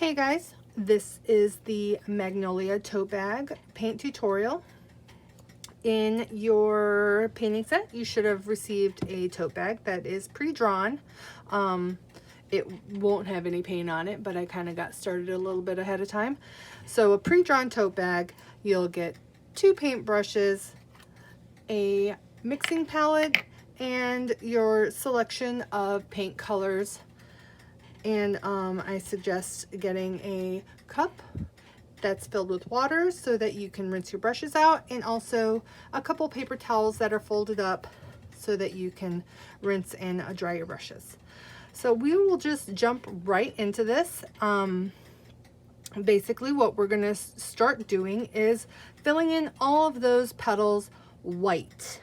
Hey guys, this is the Magnolia Tote Bag paint tutorial. In your painting set, you should have received a tote bag that is pre-drawn. It won't have any paint on it, but I kind of got started a little bit ahead of time. So a pre-drawn tote bag, you'll get 2 paint brushes, a mixing palette, and your selection of paint colors. And I suggest getting a cup that's filled with water so that you can rinse your brushes out, and also a couple paper towels that are folded up so that you can rinse and dry your brushes. So we will just jump right into this. Basically what we're gonna start doing is filling in all of those petals white.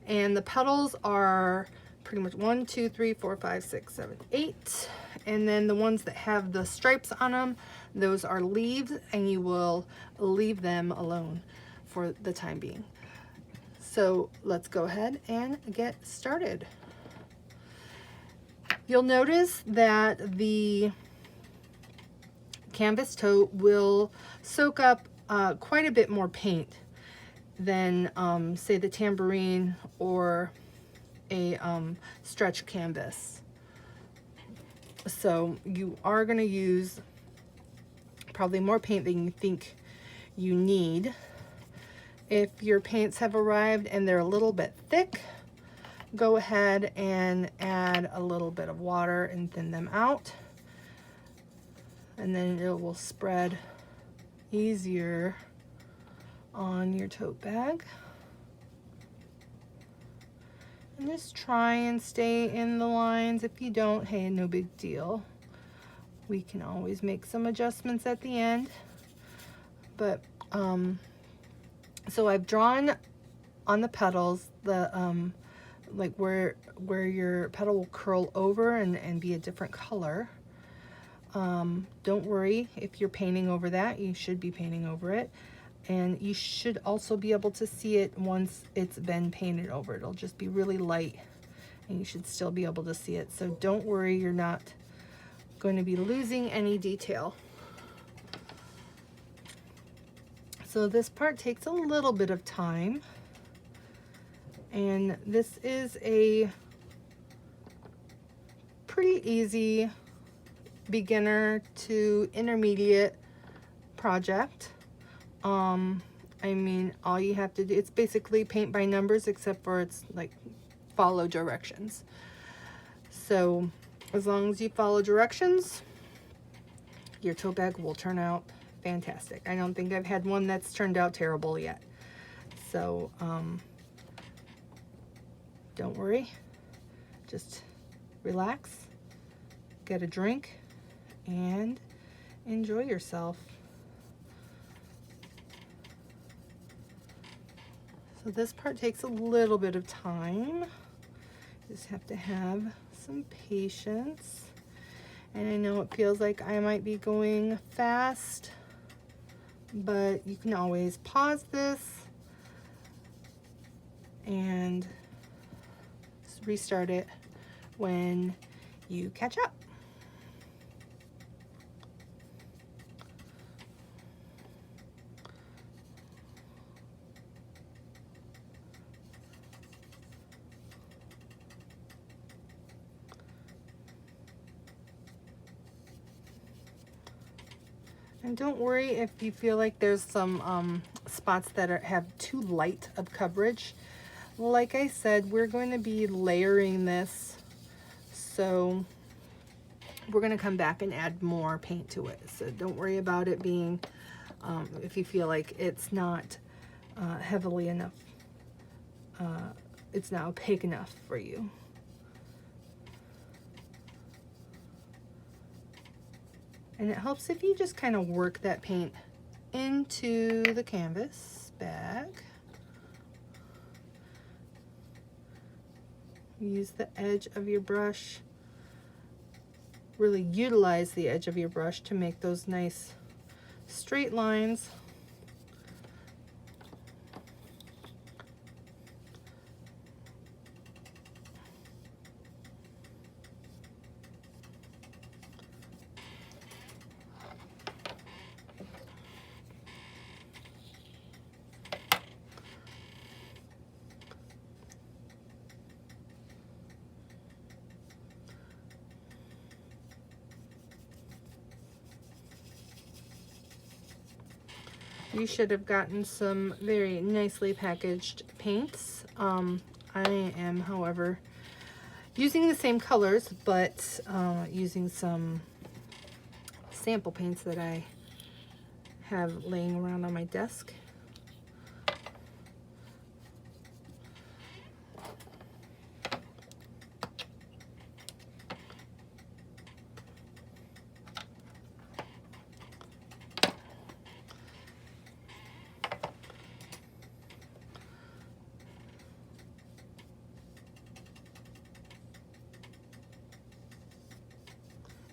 And the petals are pretty much 1, 2, 3, 4, 5, 6, 7, 8. And then the ones that have the stripes on them, those are leaves, and you will leave them alone for the time being. So let's go ahead and get started. You'll notice that the canvas tote will soak up quite a bit more paint than say the tambourine or a stretch canvas. So you are going to use probably more paint than you think you need. If your paints have arrived and they're a little bit thick, go ahead and add a little bit of water and thin them out, and then it will spread easier on your tote bag. And just try and stay in the lines. If you don't, hey, no big deal. We can always make some adjustments at the end. But so I've drawn on the petals the like where your petal will curl over and be a different color. Don't worry if you're painting over that. You should be painting over it. And you should also be able to see it once it's been painted over. It'll just be really light, and you should still be able to see it. So don't worry, you're not going to be losing any detail. So this part takes a little bit of time, and this is a pretty easy beginner to intermediate project. I mean, all you have to do, it's basically paint by numbers, except for it's like follow directions. So as long as you follow directions, your tote bag will turn out fantastic. I don't think I've had one that's turned out terrible yet. So don't worry, just relax, get a drink, and enjoy yourself. So this part takes a little bit of time. Just have to have some patience. And I know it feels like I might be going fast, but you can always pause this and restart it when you catch up. And don't worry if you feel like there's some spots that have too light of coverage. Like I said, we're going to be layering this, so we're going to come back and add more paint to it. So don't worry about it being, if you feel like it's not heavily enough, it's not opaque enough for you. And it helps if you just kind of work that paint into the canvas bag. Use the edge of your brush. Really utilize the edge of your brush to make those nice straight lines. You should have gotten some very nicely packaged paints. I am, however, using the same colors, but using some sample paints that I have laying around on my desk.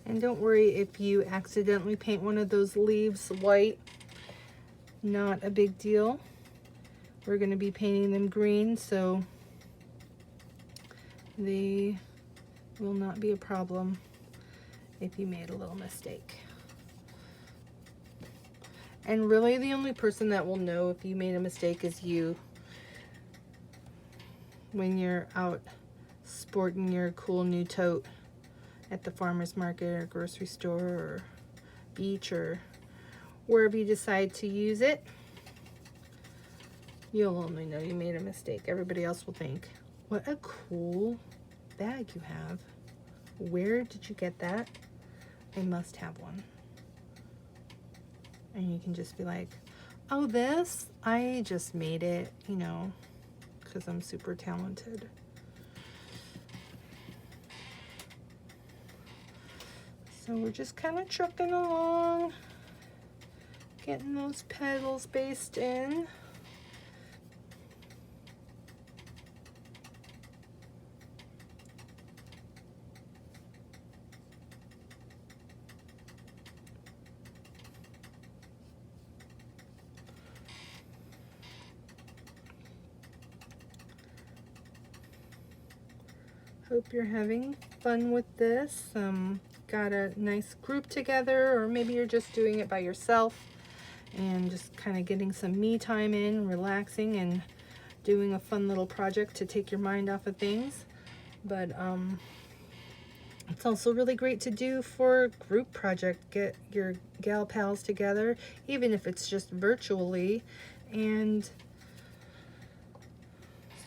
And don't worry if you accidentally paint one of those leaves white, not a big deal. We're going to be painting them green, so they will not be a problem if you made a little mistake. And really the only person that will know if you made a mistake is you, when you're out sporting your cool new tote at the farmer's market or grocery store or beach or wherever you decide to use it. You'll only know you made a mistake. Everybody else will think, what a cool bag you have. Where did you get that? I must have one. And you can just be like, oh, this? I just made it, you know, because I'm super talented. So we're just kind of trucking along, getting those petals based in. Hope you're having fun with this. Got a nice group together, or maybe you're just doing it by yourself and just kind of getting some me time in, relaxing and doing a fun little project to take your mind off of things. But it's also really great to do for a group project. Get your gal pals together, even if it's just virtually, and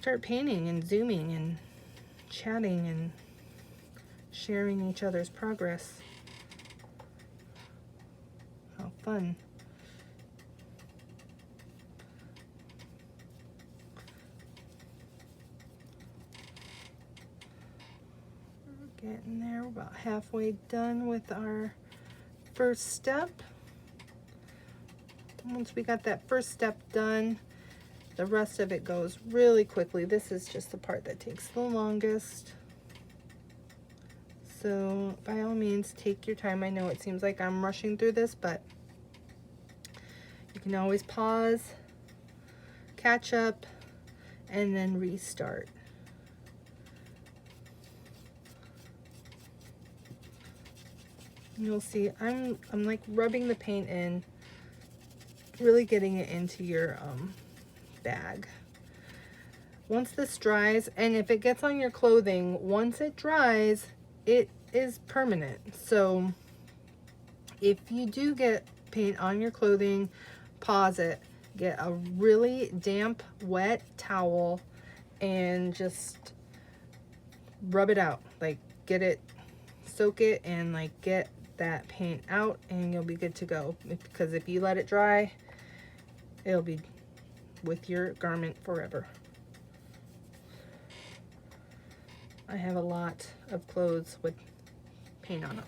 start painting and zooming and chatting and sharing each other's progress. How fun. We're getting there. We're about halfway done with our first step. Once we got that first step done, the rest of it goes really quickly. This is just the part that takes the longest. So by all means, take your time. I know it seems like I'm rushing through this, but you can always pause, catch up, and then restart. You'll see I'm like rubbing the paint in, really getting it into your bag. Once this dries, and if it gets on your clothing, once it dries, it is permanent. So if you do get paint on your clothing, pause it, get a really damp, wet towel, and just rub it out. Like, get it, soak it, and like get that paint out, and you'll be good to go. Because if you let it dry, it'll be with your garment forever. I have a lot of clothes with paint on it.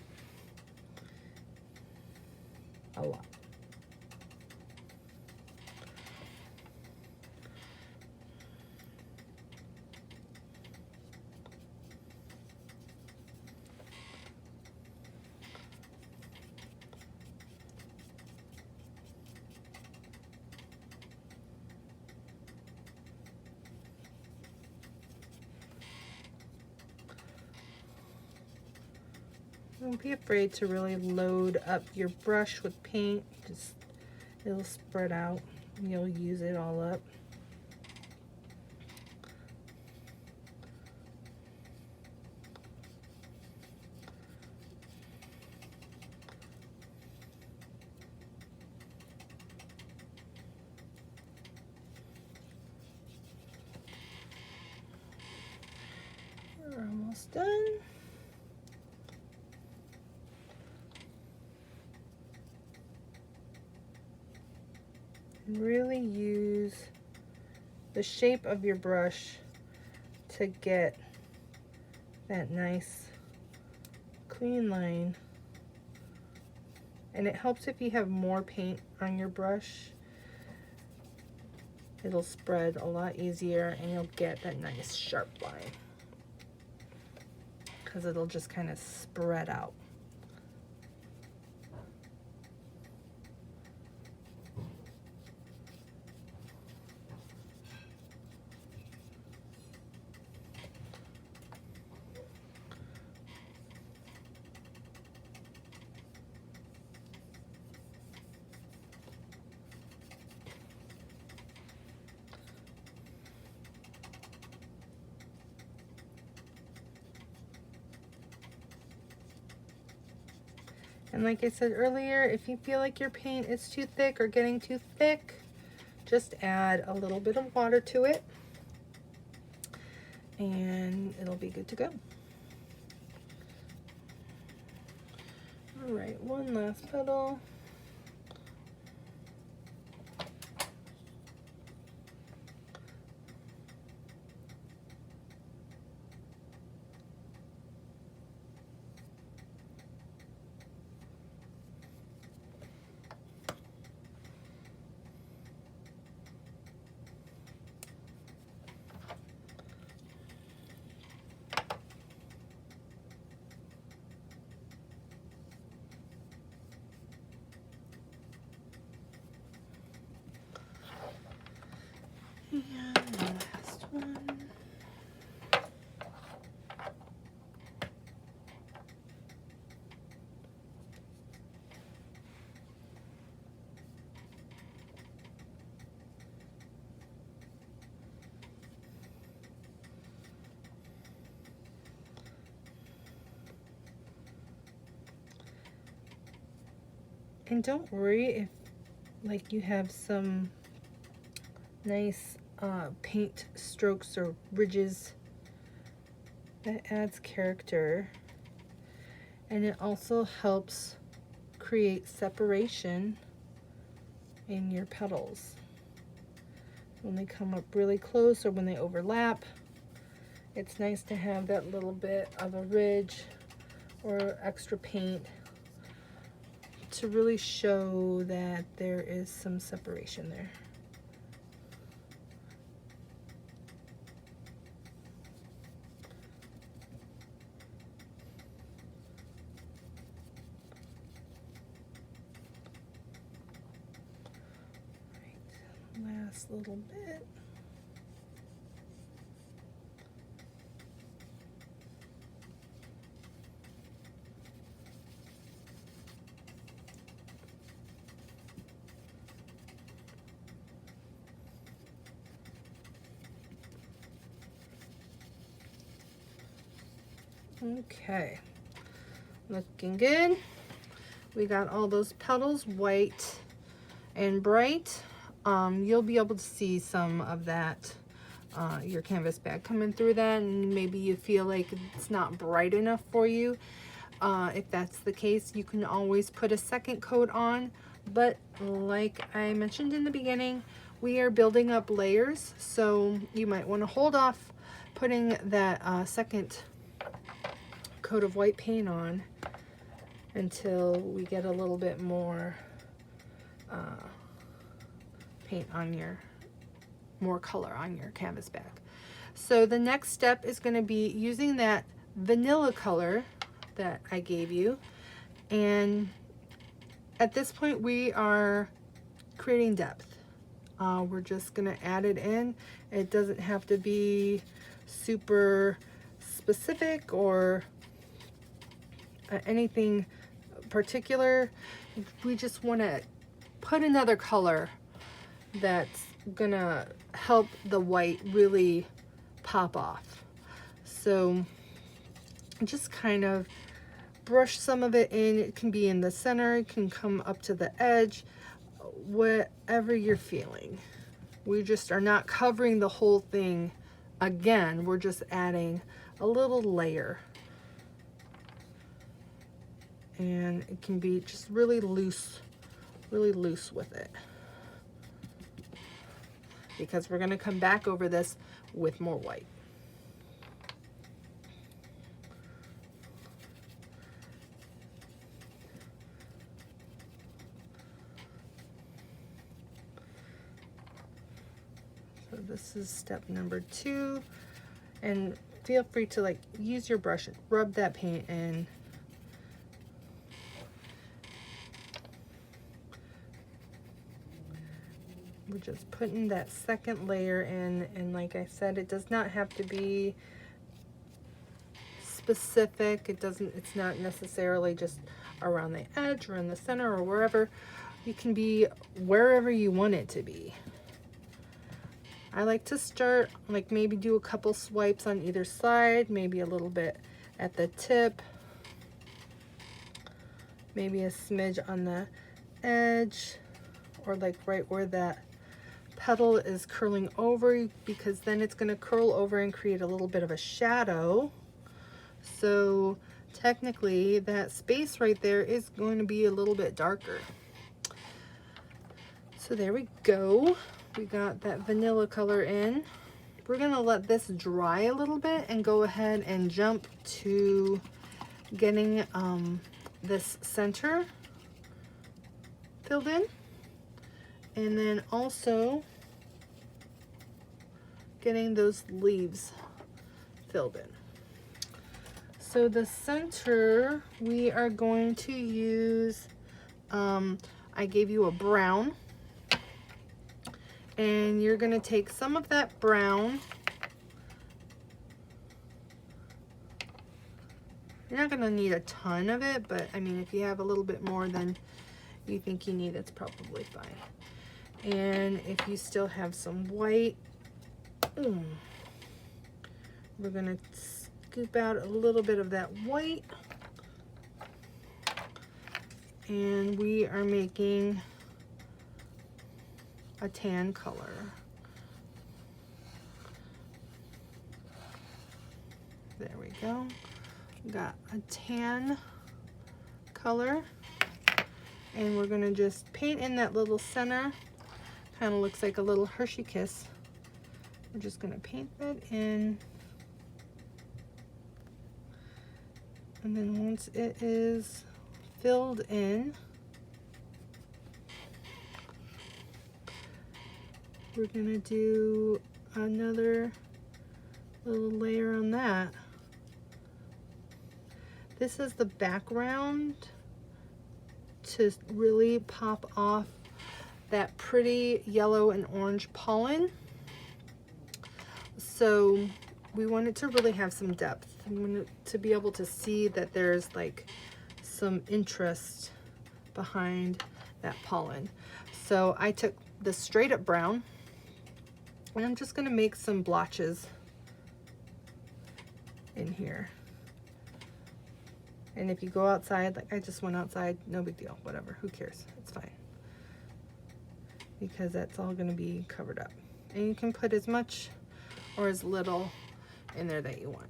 A lot. Don't be afraid to really load up your brush with paint. Just, it'll spread out and you'll use it all up. We're almost done. Really use the shape of your brush to get that nice clean line. And it helps if you have more paint on your brush. It'll spread a lot easier and you'll get that nice sharp line, because it'll just kind of spread out. And like I said earlier, if you feel like your paint is too thick or getting too thick, just add a little bit of water to it and it'll be good to go. All right, one last petal. And the last one. And don't worry if like you have some nice paint strokes or ridges. That adds character, and it also helps create separation in your petals. When they come up really close or when they overlap, it's nice to have that little bit of a ridge or extra paint to really show that there is some separation there. Right, last little bit. Okay, looking good. We got all those petals white and bright. You'll be able to see some of that, your canvas bag coming through that, and maybe you feel like it's not bright enough for you. If that's the case, you can always put a second coat on, but like I mentioned in the beginning, we are building up layers, so you might want to hold off putting that second coat of white paint on until we get a little bit more paint on more color on your canvas bag. So the next step is going to be using that vanilla color that I gave you, and at this point we are creating depth. We're just going to add it in. It doesn't have to be super specific or anything particular. We just want to put another color that's gonna help the white really pop off. So just kind of brush some of it in. It can be in the center, it can come up to the edge, whatever you're feeling. We just are not covering the whole thing again. We're just adding a little layer. And it can be just really loose with it. Because we're gonna come back over this with more white. So this is step number 2, and feel free to like use your brush and rub that paint in. We're just putting that second layer in, and like I said, it does not have to be specific. It's not necessarily just around the edge or in the center or wherever. You can be wherever you want it to be. I like to start, like maybe do a couple swipes on either side, maybe a little bit at the tip, maybe a smidge on the edge, or like right where that petal is curling over, because then it's going to curl over and create a little bit of a shadow. So technically that space right there is going to be a little bit darker. So there we go. We got that vanilla color in. We're going to let this dry a little bit and go ahead and jump to getting this center filled in. And then also getting those leaves filled in. So the center, we are going to use, I gave you a brown, and you're gonna take some of that brown. You're not gonna need a ton of it, but I mean, if you have a little bit more than you think you need, it's probably fine. And if you still have some white, we're gonna scoop out a little bit of that white, and we are making a tan color. There we go. Got a tan color, and we're gonna just paint in that little center. Kind of looks like a little Hershey kiss. We're just gonna paint that in. And then once it is filled in, we're gonna do another little layer on that. This is the background to really pop off that pretty yellow and orange pollen. So we want it to really have some depth. I want it to be able to see that there's like some interest behind that pollen. So I took the straight up brown, and I'm just gonna make some blotches in here. And if you go outside, like I just went outside, no big deal, whatever, who cares, it's fine. Because that's all gonna be covered up. And you can put as much or as little in there that you want.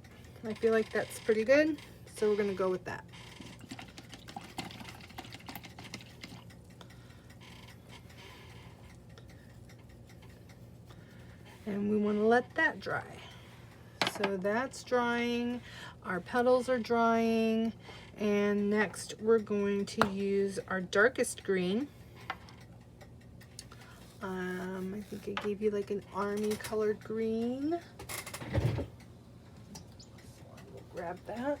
I feel like that's pretty good, so we're gonna go with that. And we wanna let that dry. So that's drying, our petals are drying, and next we're going to use our darkest green. I think I gave you like an army colored green. We'll grab that.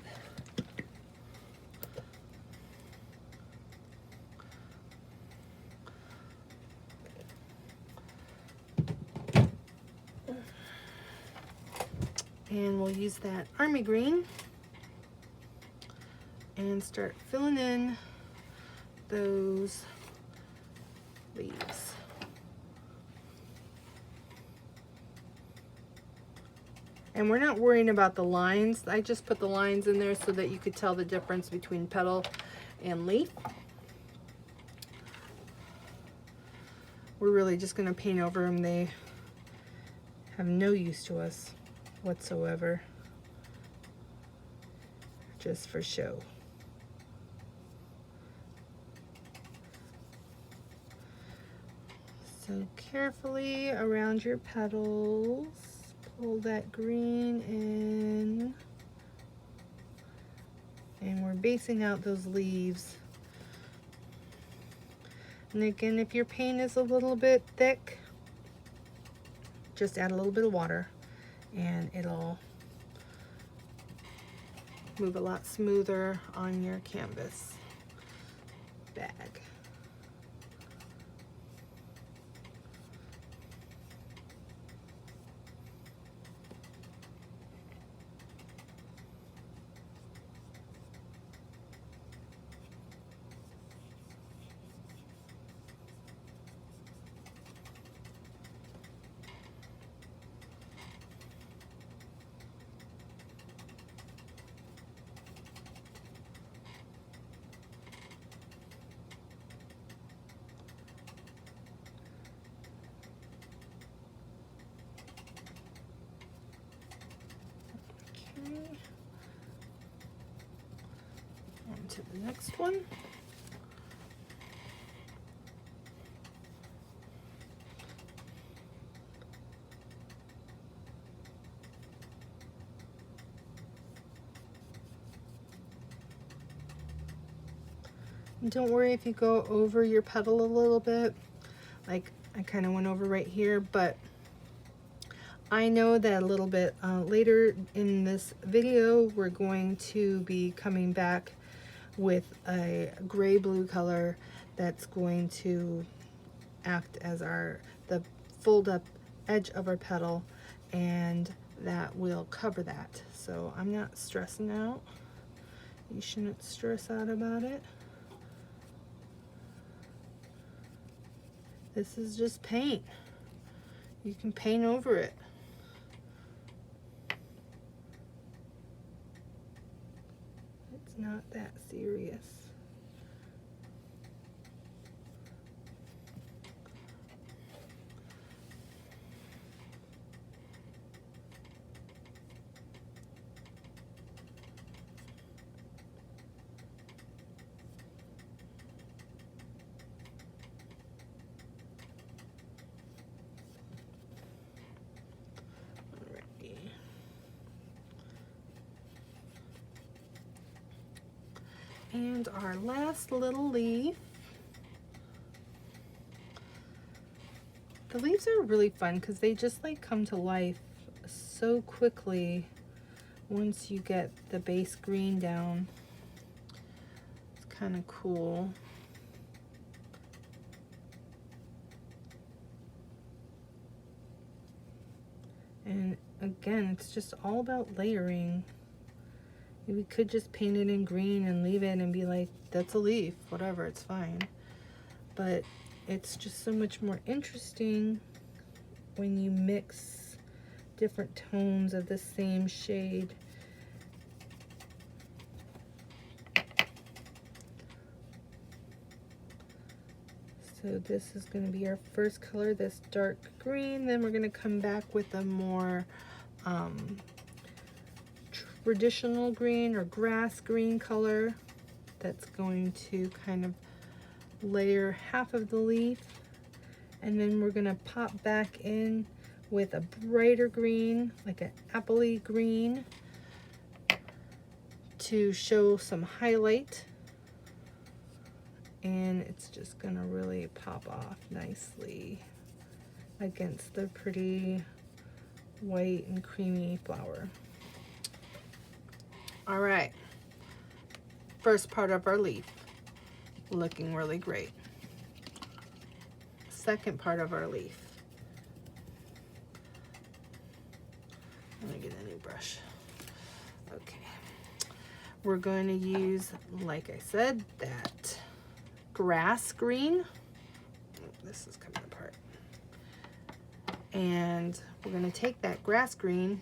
And we'll use that army green and start filling in those leaves. And we're not worrying about the lines. I just put the lines in there so that you could tell the difference between petal and leaf. We're really just gonna paint over them. They have no use to us whatsoever. just for show. So carefully around your petals, pull that green in, and we're basing out those leaves. And again, if your paint is a little bit thick, just add a little bit of water and it'll move a lot smoother on your canvas bag. On to the next one. And don't worry if you go over your petal a little bit, like I kind of went over right here, but I know that a little bit later in this video, we're going to be coming back with a gray blue color that's going to act as the fold up edge of our petal, and that will cover that. So I'm not stressing out. You shouldn't stress out about it. This is just paint. You can paint over it. It's not that serious. And our last little leaf. The leaves are really fun because they just like come to life so quickly once you get the base green down. It's kind of cool. And again, it's just all about layering. We could just paint it in green and leave it and be like, that's a leaf, whatever, it's fine. But it's just so much more interesting when you mix different tones of the same shade. So this is going to be our first color, this dark green. Then we're going to come back with a more traditional green or grass green color that's going to kind of layer half of the leaf, and then we're going to pop back in with a brighter green, like an appley green, to show some highlight, and it's just going to really pop off nicely against the pretty white and creamy flower. All right, first part of our leaf, looking really great. Second part of our leaf. Let me get a new brush. Okay, we're going to use, like I said, that grass green. This is coming apart. And we're going to take that grass green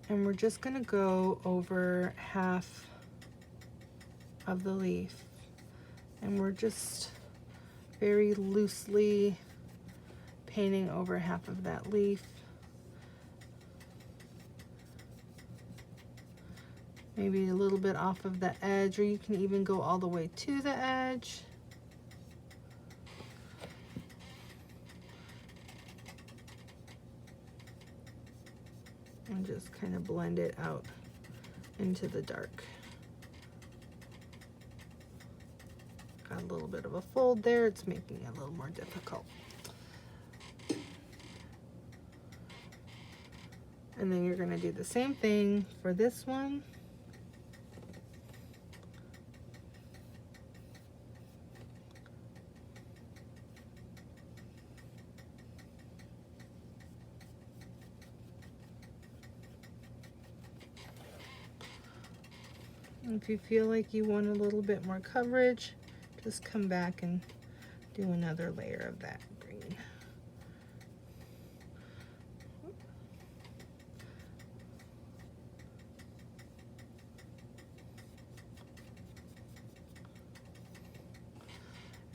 and we're just going to go over half of the leaf, and we're just very loosely painting over half of that leaf. maybe a little bit off of the edge, or you can even go all the way to the edge. And just kind of blend it out into the dark. Got a little bit of a fold there, it's making it a little more difficult. And then you're going to do the same thing for this one. If you feel like you want a little bit more coverage, just come back and do another layer of that green.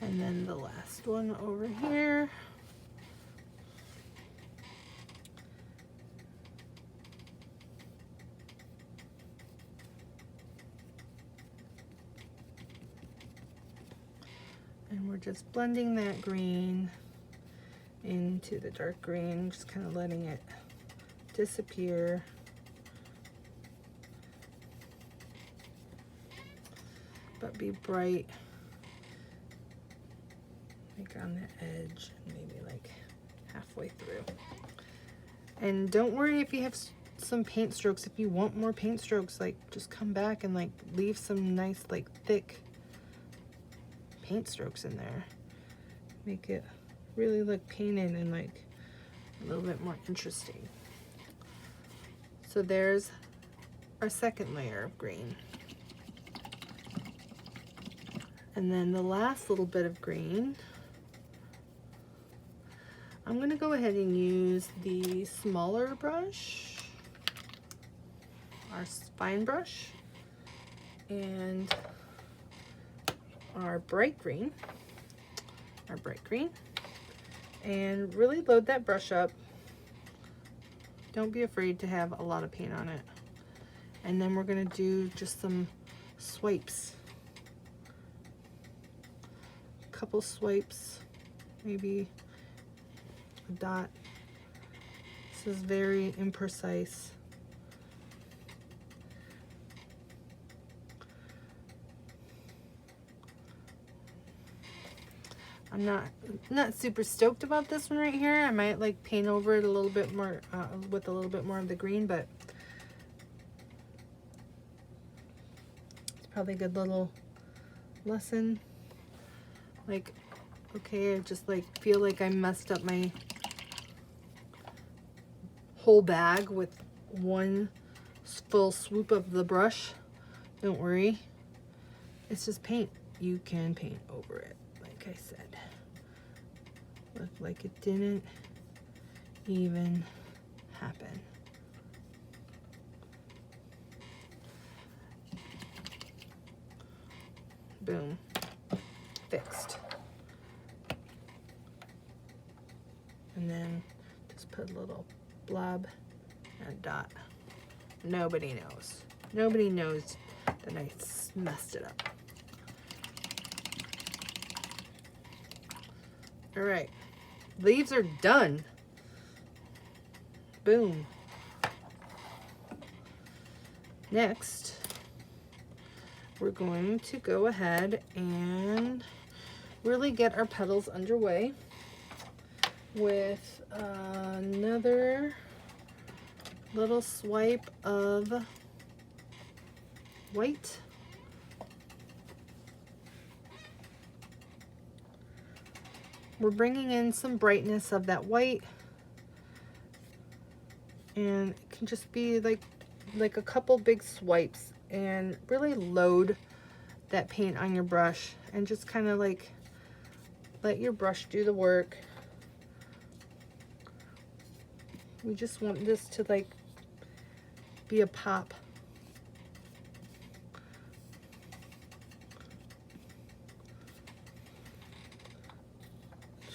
And then the last one over here. And we're just blending that green into the dark green, just kind of letting it disappear. But be bright, like on the edge, maybe like halfway through. And don't worry if you have some paint strokes. If you want more paint strokes, like just come back and like leave some nice like thick paint strokes in there. Make it really look painted and like a little bit more interesting. So there's our second layer of green. And then the last little bit of green, I'm going to go ahead and use the smaller brush, our fine brush, and our bright green, and really load that brush up. Don't be afraid to have a lot of paint on it. And then we're going to do just some swipes. A couple swipes, maybe a dot. This is very imprecise. I'm not super stoked about this one right here. I might like paint over it a little bit more with a little bit more of the green, but it's probably a good little lesson. Like, okay, I just like feel like I messed up my whole bag with one full swoop of the brush. Don't worry, it's just paint. You can paint over it, like I said. Look like it didn't even happen. Boom. Fixed. And then just put a little blob and a dot. Nobody knows. Nobody knows that I messed it up. All right. Leaves are done. Boom. Next, we're going to go ahead and really get our petals underway with another little swipe of white. We're bringing in some brightness of that white, and it can just be like a couple big swipes, and really load that paint on your brush and just kind of like let your brush do the work. We just want this to like be a pop.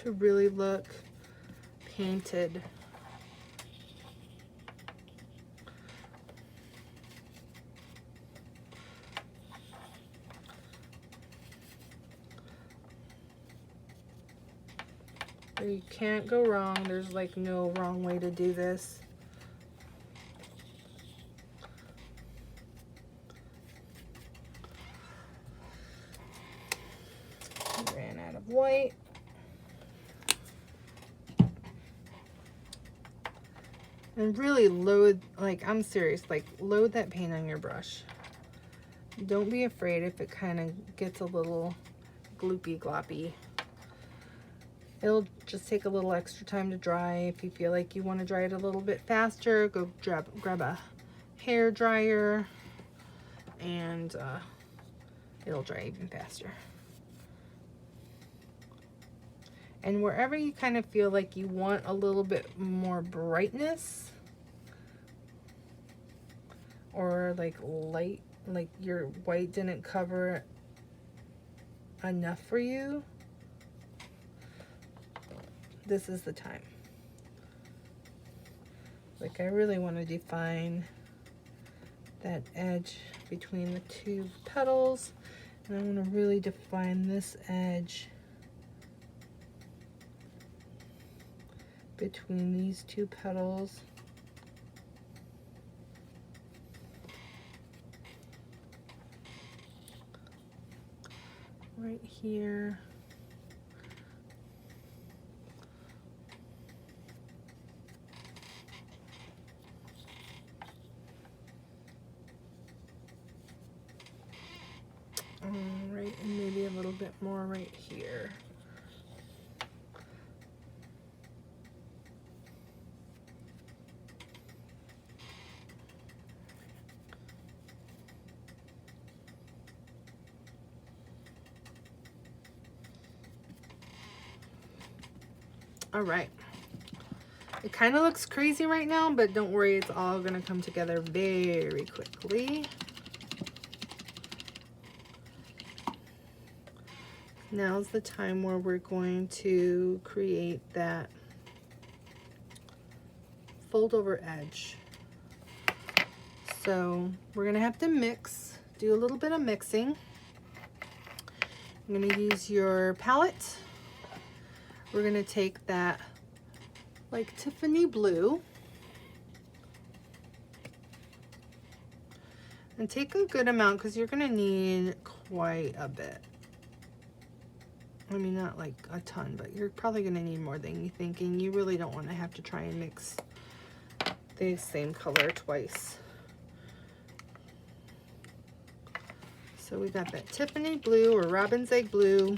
To really look painted. You can't go wrong. There's like no wrong way to do this. Ran out of white. And really load, like, I'm serious, like, load that paint on your brush. Don't be afraid if it kind of gets a little gloopy gloppy. It'll just take a little extra time to dry. If you feel like you want to dry it a little bit faster, go grab a hair dryer, and it'll dry even faster. And wherever you kind of feel like you want a little bit more brightness, or like light, like your white didn't cover enough for you, this is the time. Like, I really want to define that edge between the two petals, and I want to really define this edge between these two petals. Right here. Right, and maybe a little bit more right here. All right. It kind of looks crazy right now, but don't worry, it's all going to come together very quickly. Now's the time where we're going to create that fold over edge. So we're going to have to mix, do a little bit of mixing. I'm going to use your palette. We're going to take that like Tiffany blue and take a good amount, because you're going to need quite a bit. I mean, not like a ton, but you're probably going to need more than you think, and you really don't want to have to try and mix the same color twice. So we got that Tiffany blue, or robin's egg blue.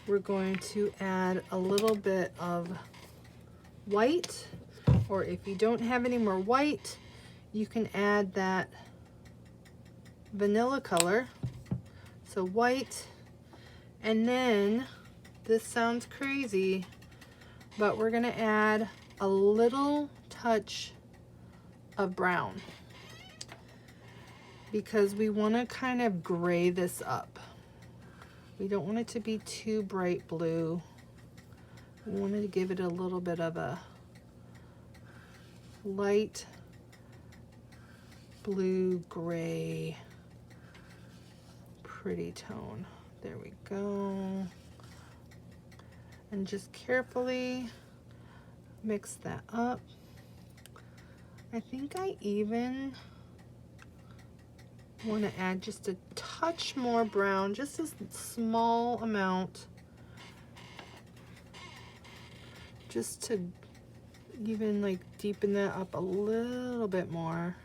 We're going to add a little bit of white, or if you don't have any more white, you can add that vanilla color. So white, and then this sounds crazy, but we're gonna add a little touch of brown, because we want to kind of gray this up. We don't want it to be too bright blue. We wanted to give it a little bit of a light blue gray pretty tone. There we go. And just carefully mix that up. I think I even want to add just a touch more brown, just a small amount, just to even like deepen that up a little bit more.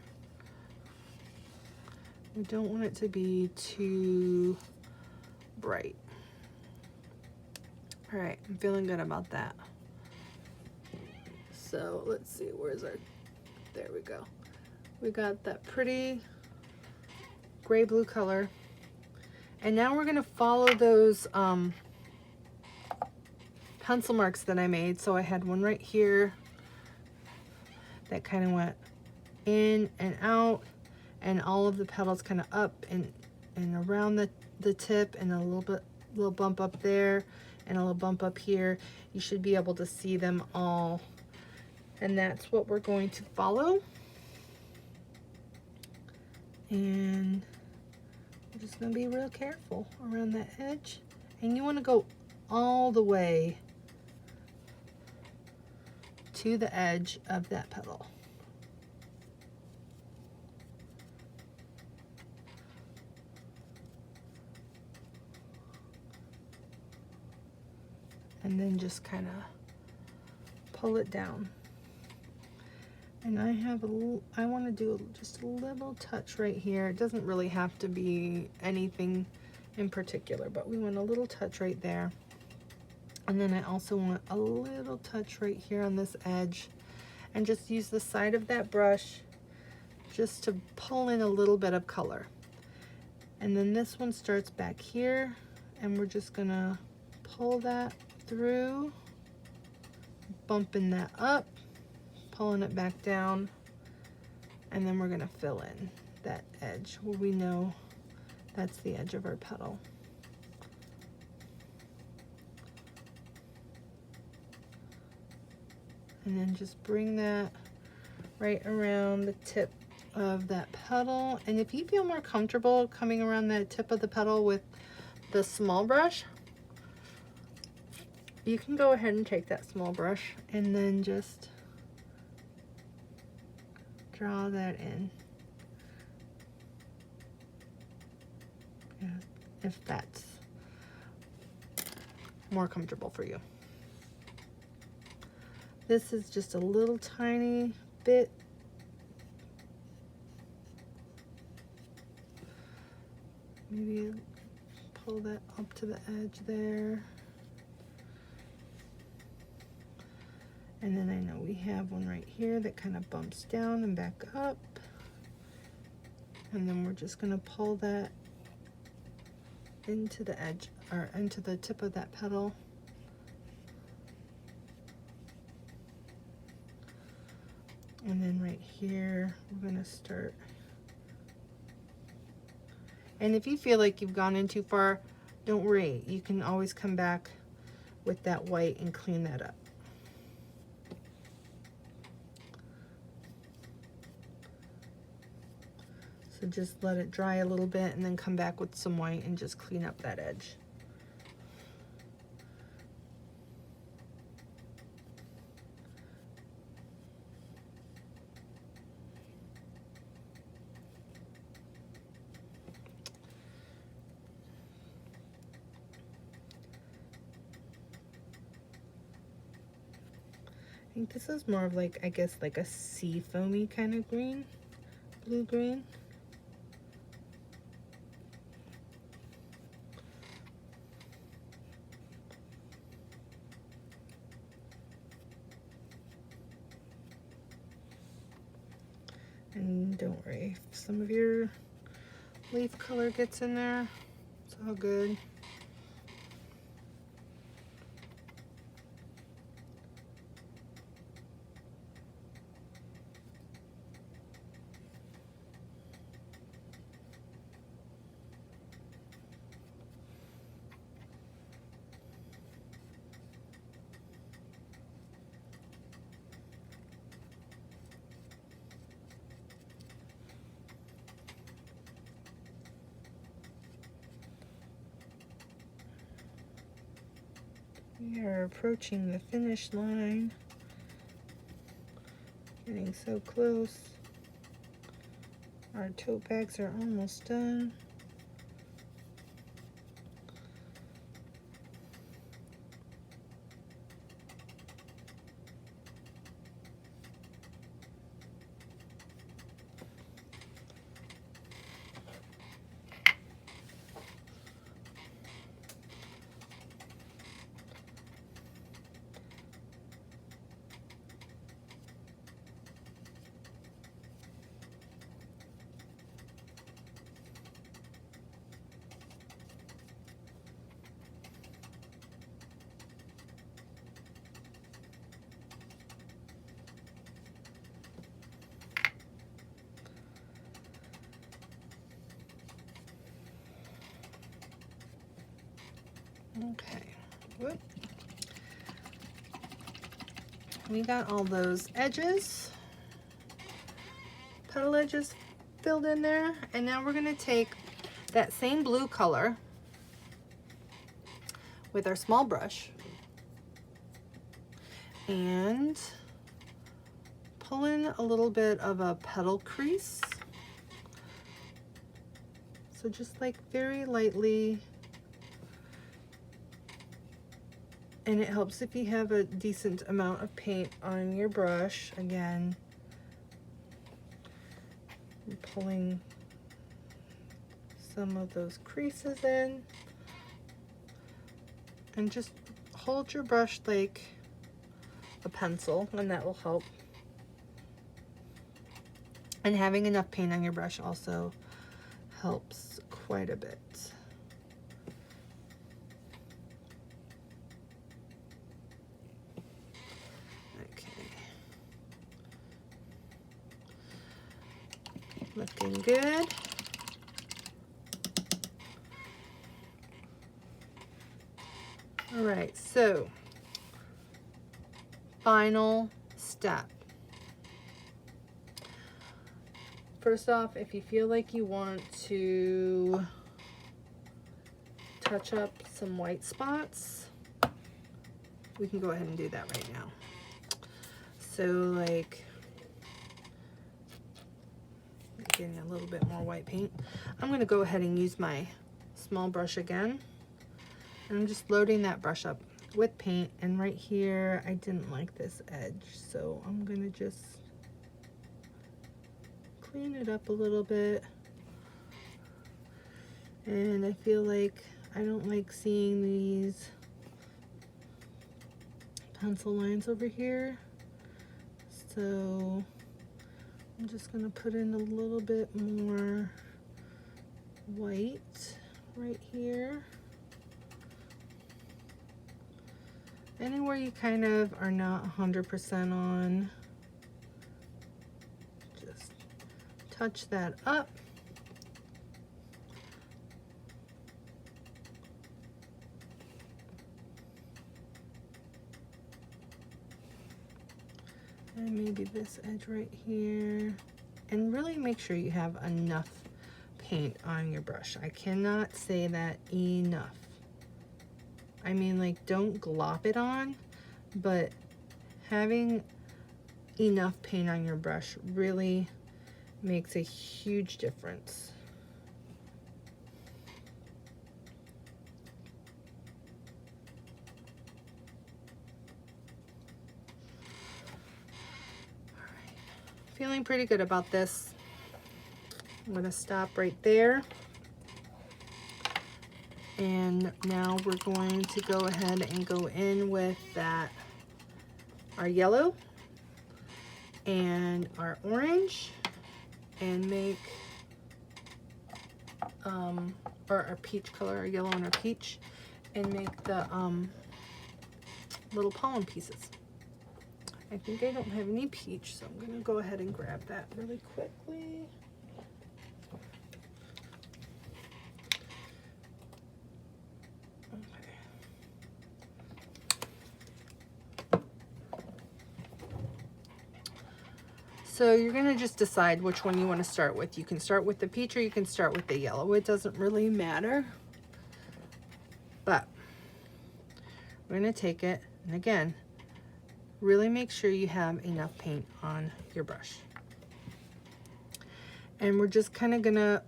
We don't want it to be too bright. All right, I'm feeling good about that. So let's see, where's our, there we go. We got that pretty gray blue color. And now we're gonna follow those pencil marks that I made. So I had one right here that kind of went in and out, and all of the petals kind of up and around the tip, and a little bump up there, and a little bump up here. You should be able to see them all. And that's what we're going to follow. And just going to be real careful around that edge. And you want to go all the way to the edge of that petal. And then just kind of pull it down. And I want to do just a little touch right here. It doesn't really have to be anything in particular, but we want a little touch right there. And then I also want a little touch right here on this edge, and just use the side of that brush just to pull in a little bit of color. And then this one starts back here, and we're just gonna pull that through, bumping that up, pulling it back down, and then we're gonna fill in that edge where we know that's the edge of our petal. And then just bring that right around the tip of that petal. And if you feel more comfortable coming around the tip of the petal with the small brush, you can go ahead and take that small brush and then just draw that in. If that's more comfortable for you. This is just a little tiny bit. Maybe pull that up to the edge there. And then I know we have one right here that kind of bumps down and back up. And then we're just gonna pull that into the edge, or into the tip of that petal. And then right here, we're gonna start. And if you feel like you've gone in too far, don't worry. You can always come back with that white and clean that up. So just let it dry a little bit and then come back with some white and just clean up that edge. I think this is more of like, I guess, like a sea foamy kind of green, blue-green. And don't worry, if some of your leaf color gets in there, it's all good. We are approaching the finish line. Getting so close. Our tote bags are almost done. Okay, whoop. We got all those edges, petal edges filled in there, and now we're gonna take that same blue color with our small brush and pull in a little bit of a petal crease. So just like very lightly, and it helps if you have a decent amount of paint on your brush. Again, I'm pulling some of those creases in, and just hold your brush like a pencil, and that will help. And having enough paint on your brush also helps quite a bit. Okay. Looking good. All right, so final step. First off, if you feel like you want to touch up some white spots, we can go ahead and do that right now. So like, getting a little bit more white paint. I'm gonna go ahead and use my small brush again. And I'm just loading that brush up with paint, and right here, I didn't like this edge, so I'm gonna just clean it up a little bit. And I feel like I don't like seeing these pencil lines over here, so I'm just gonna put in a little bit more white right here. Anywhere you kind of are not 100% on, just touch that up. And maybe this edge right here. And really make sure you have enough paint on your brush. I cannot say that enough. I mean, like, don't glop it on, but having enough paint on your brush really makes a huge difference. All right, feeling pretty good about this. I'm gonna stop right there. And now we're going to go ahead and go in with our yellow and our orange, and make, or our peach color, our yellow and our peach, and make the little pollen pieces. I think I don't have any peach, so I'm gonna go ahead and grab that really quickly. So you're gonna just decide which one you want to start with. You can start with the peach or you can start with the yellow. It doesn't really matter. But we're gonna take it, and again, really make sure you have enough paint on your brush. And we're just kind of gonna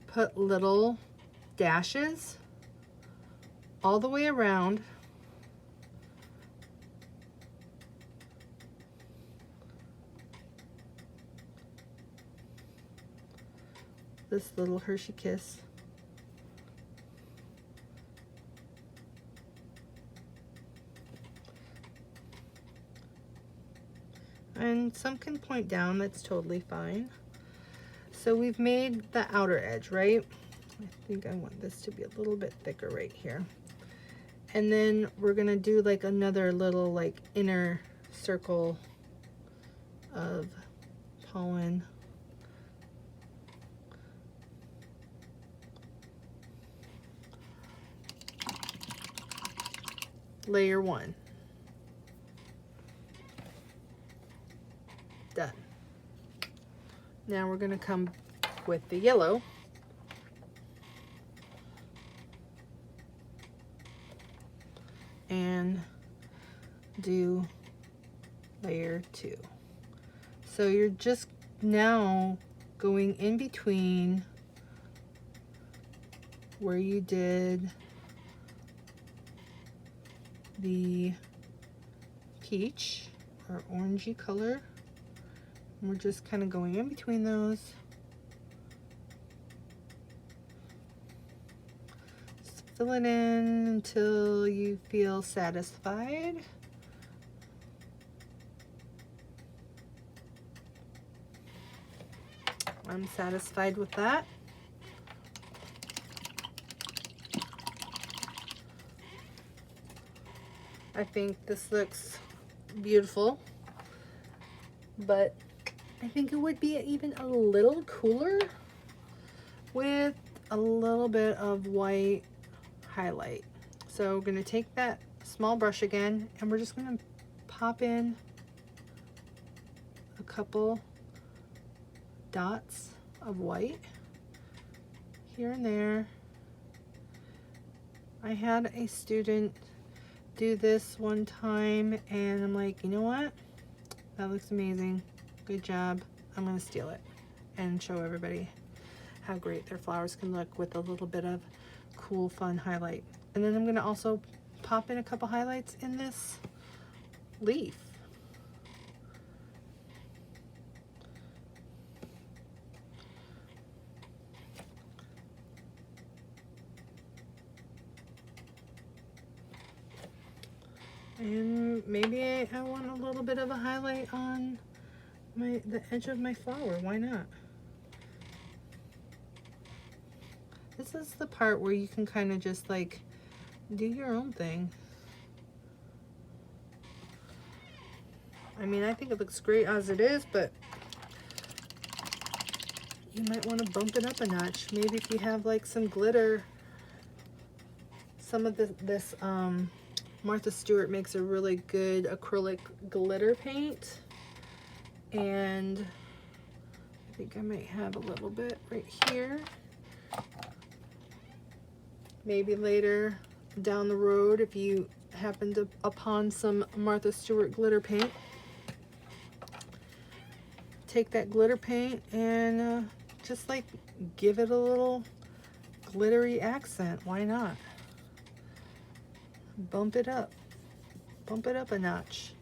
put little dashes all the way around. This little Hershey Kiss. And some can point down, that's totally fine. So we've made the outer edge, right? I think I want this to be a little bit thicker right here. And then we're gonna do like another little like inner circle of pollen. Layer one. Done. Now we're going to come with the yellow and do layer 2. So you're just now going in between where you did the peach or orangey color. And we're just kind of going in between those. Just fill it in until you feel satisfied. I'm satisfied with that. I think this looks beautiful, but I think it would be even a little cooler with a little bit of white highlight. So we're gonna take that small brush again, and we're just gonna pop in a couple dots of white here and there. I had a student do this one time, and I'm like, you know what? That looks amazing. Good job. I'm gonna steal it and show everybody how great their flowers can look with a little bit of cool, fun highlight. And then I'm gonna also pop in a couple highlights in this leaf. And maybe I want a little bit of a highlight on the edge of my flower. Why not? This is the part where you can kind of just like do your own thing. I mean, I think it looks great as it is, but you might want to bump it up a notch. Maybe if you have like some glitter. Some of this Martha Stewart makes a really good acrylic glitter paint, and I think I might have a little bit right here. Maybe later down the road, if you happen to upon some Martha Stewart glitter paint, take that glitter paint and just like give it a little glittery accent. Why not? Bump it up a notch.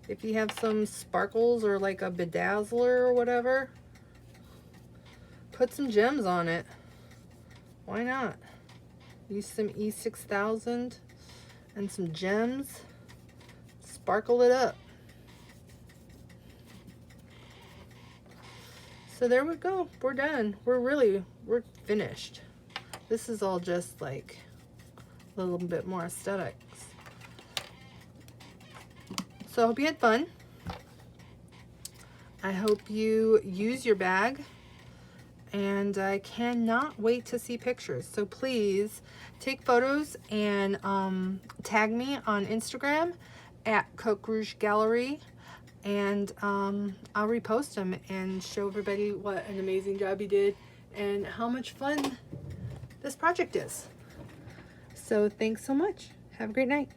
If you have some sparkles or like a bedazzler or whatever, put some gems on it. Why not? Use some E6000 and some gems, sparkle it up. So there we go, we're done. We're finished. This is all just like a little bit more aesthetics. So I hope you had fun. I hope you use your bag, and I cannot wait to see pictures. So please take photos and tag me on Instagram at Coke Rouge Gallery, and I'll repost them and show everybody what an amazing job you did and how much fun this project is. So thanks so much. Have a great night.